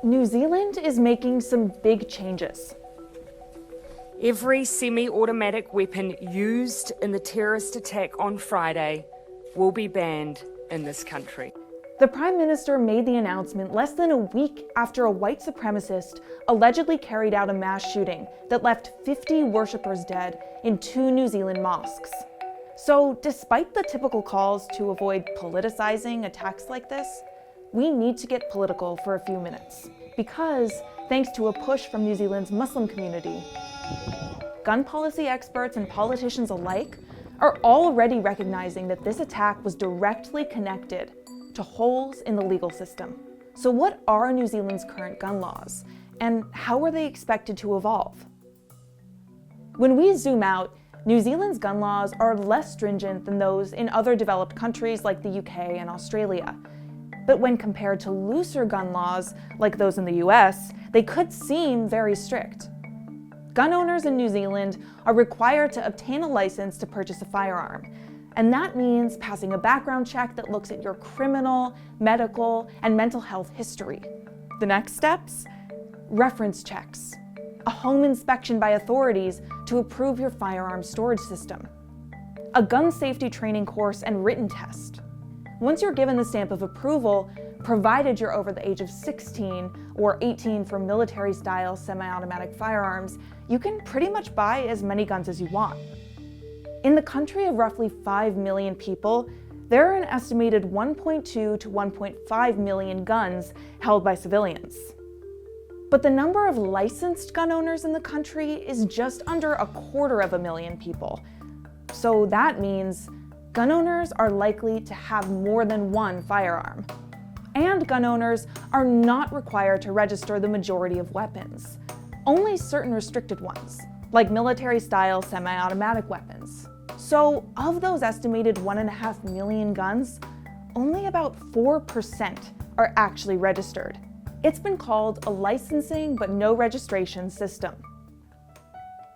New Zealand is making some big changes. Every semi-automatic weapon used in the terrorist attack on Friday will be banned in this country. The Prime Minister made the announcement less than a week after a white supremacist allegedly carried out a mass shooting that left 50 worshippers dead in 2 New Zealand mosques. So, despite the typical calls to avoid politicizing attacks like this, we need to get political for a few minutes. Because, thanks to a push from New Zealand's Muslim community, gun policy experts and politicians alike are already recognizing that this attack was directly connected to holes in the legal system. So what are New Zealand's current gun laws, and how are they expected to evolve? When we zoom out, New Zealand's gun laws are less stringent than those in other developed countries like the UK and Australia. But when compared to looser gun laws, like those in the US, they could seem very strict. Gun owners in New Zealand are required to obtain a license to purchase a firearm, and that means passing a background check that looks at your criminal, medical, and mental health history. The next steps? Reference checks, a home inspection by authorities to approve your firearm storage system, a gun safety training course and written test. Once you're given the stamp of approval, provided you're over the age of 16 or 18 for military-style semi-automatic firearms, you can pretty much buy as many guns as you want. In the country of roughly 5 million people, there are an estimated 1.2 to 1.5 million guns held by civilians. But the number of licensed gun owners in the country is just under 250,000 people. So that means gun owners are likely to have more than one firearm. And gun owners are not required to register the majority of weapons, only certain restricted ones, like military-style semi-automatic weapons. So, of those estimated 1.5 million guns, only about 4% are actually registered. It's been called a licensing but no registration system.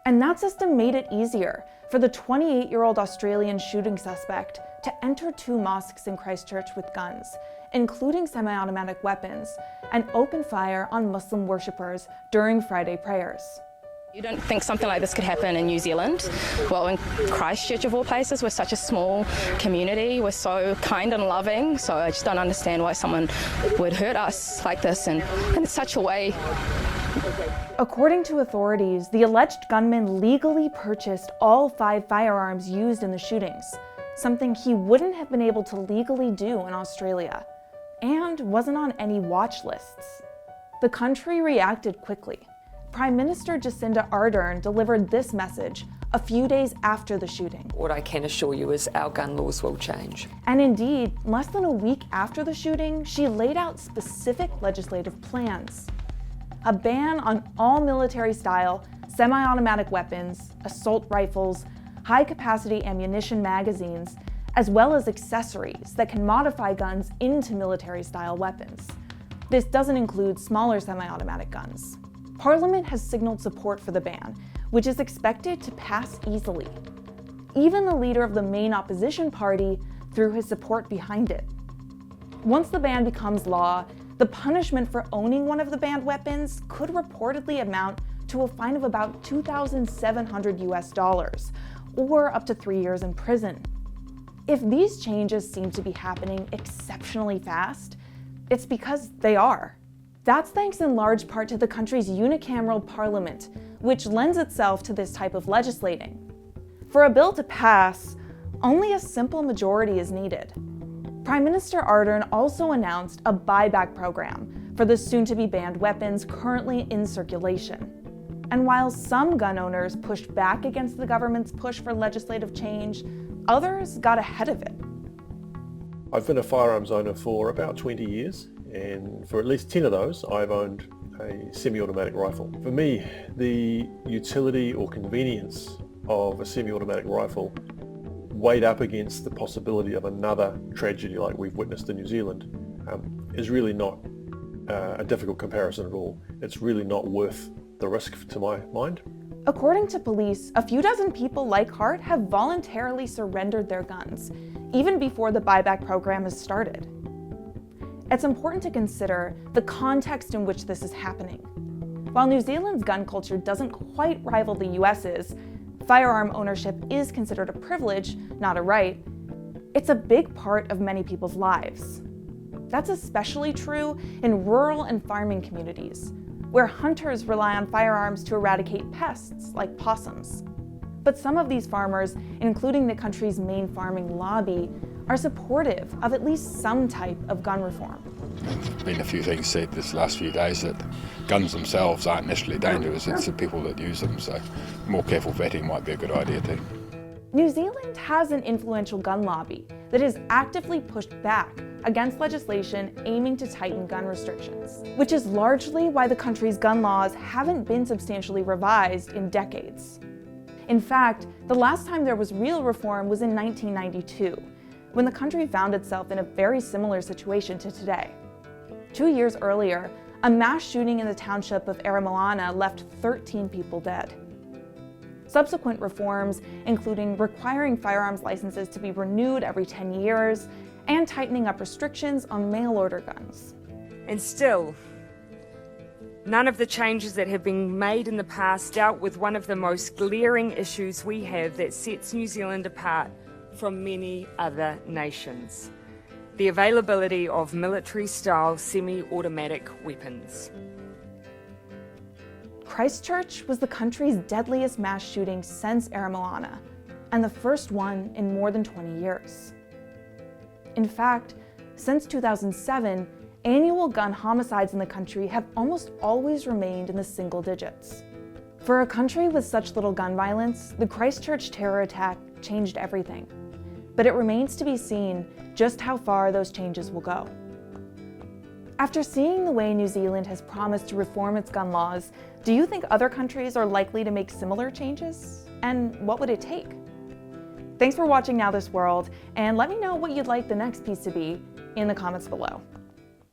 And that system made it easier for the 28-year-old Australian shooting suspect to enter 2 mosques in Christchurch with guns, including semi-automatic weapons, and open fire on Muslim worshippers during Friday prayers. You don't think something like this could happen in New Zealand? Well, in Christchurch of all places, we're such a small community, we're so kind and loving, so I just don't understand why someone would hurt us like this and in such a way. According to authorities, the alleged gunman legally purchased all 5 firearms used in the shootings, something he wouldn't have been able to legally do in Australia, and wasn't on any watch lists. The country reacted quickly. Prime Minister Jacinda Ardern delivered this message a few days after the shooting. What I can assure you is our gun laws will change. And indeed, less than a week after the shooting, she laid out specific legislative plans. A ban on all military-style, semi-automatic weapons, assault rifles, high-capacity ammunition magazines, as well as accessories that can modify guns into military-style weapons. This doesn't include smaller semi-automatic guns. Parliament has signaled support for the ban, which is expected to pass easily. Even the leader of the main opposition party threw his support behind it. Once the ban becomes law, the punishment for owning one of the banned weapons could reportedly amount to a fine of about $2,700 or up to 3 years in prison. If these changes seem to be happening exceptionally fast, it's because they are. That's thanks in large part to the country's unicameral parliament, which lends itself to this type of legislating. For a bill to pass, only a simple majority is needed. Prime Minister Ardern also announced a buyback program for the soon-to-be banned weapons currently in circulation. And while some gun owners pushed back against the government's push for legislative change, others got ahead of it. I've been a firearms owner for about 20 years. And for at least 10 of those, I've owned a semi-automatic rifle. For me, the utility or convenience of a semi-automatic rifle weighed up against the possibility of another tragedy like we've witnessed in New Zealand is really not a difficult comparison at all. It's really not worth the risk to my mind. According to police, a few dozen people like Hart have voluntarily surrendered their guns, even before the buyback program has started. It's important to consider the context in which this is happening. While New Zealand's gun culture doesn't quite rival the US's, firearm ownership is considered a privilege, not a right. It's a big part of many people's lives. That's especially true in rural and farming communities, where hunters rely on firearms to eradicate pests like possums. But some of these farmers, including the country's main farming lobby, are supportive of at least some type of gun reform. There's been a few things said this last few days that guns themselves aren't necessarily dangerous, it's the people that use them, so more careful vetting might be a good idea too. New Zealand has an influential gun lobby that has actively pushed back against legislation aiming to tighten gun restrictions, which is largely why the country's gun laws haven't been substantially revised in decades. In fact, the last time there was real reform was in 1992, when the country found itself in a very similar situation to today. 2 years earlier, a mass shooting in the township of Aramoana left 13 people dead. Subsequent reforms, including requiring firearms licenses to be renewed every 10 years and tightening up restrictions on mail-order guns. And still, none of the changes that have been made in the past dealt with one of the most glaring issues we have that sets New Zealand apart from many other nations: the availability of military-style semi-automatic weapons. Christchurch was the country's deadliest mass shooting since Aramoana, and the first one in more than 20 years. In fact, since 2007, annual gun homicides in the country have almost always remained in the single digits. For a country with such little gun violence, the Christchurch terror attack changed everything. But it remains to be seen just how far those changes will go. After seeing the way New Zealand has promised to reform its gun laws, do you think other countries are likely to make similar changes? And what would it take? Thanks for watching Now This World, and let me know what you'd like the next piece to be in the comments below.